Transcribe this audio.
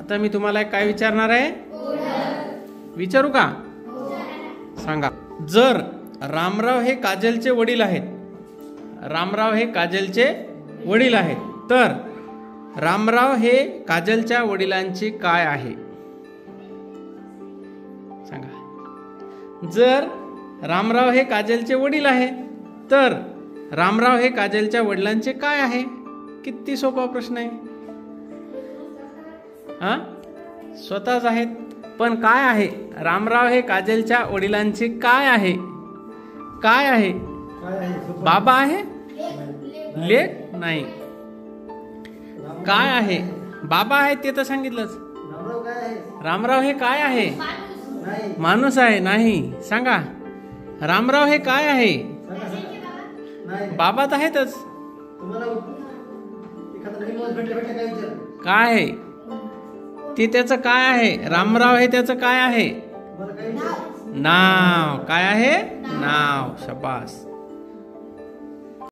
आता मी तुम्हाला काय विचारणार आहे, विचारू का? सांगा. जर रामराव हे काजलचे वडील आहेत, रामराव हे काजलचे वडील आहेत, तर रामराव हे काजलच्या वडिलांचे काय आहे? सांगा. जर रामराव हे काजलचे वडील आहे, तर रामराव हे काजलच्या वडिलांचे काय आहे? किती सोपा प्रश्न आहे. स्वतःच आहेत, पण काय आहे? रामराव हे काजलच्या वडिलांचे काय आहे? काय आहे? बाबा आहे? लेक नाही. काय आहे? बाबा आहे ते तर सांगितलंच. रामराव हे काय आहे? माणूस आहे. नाही. सांगा. रामराव हे काय आहे? बाबा तर आहेतच. काय आहे ते? त्याचं काय आहे? रामराव हे त्याचं काय आहे? नाव. काय आहे? नाव. शाबास.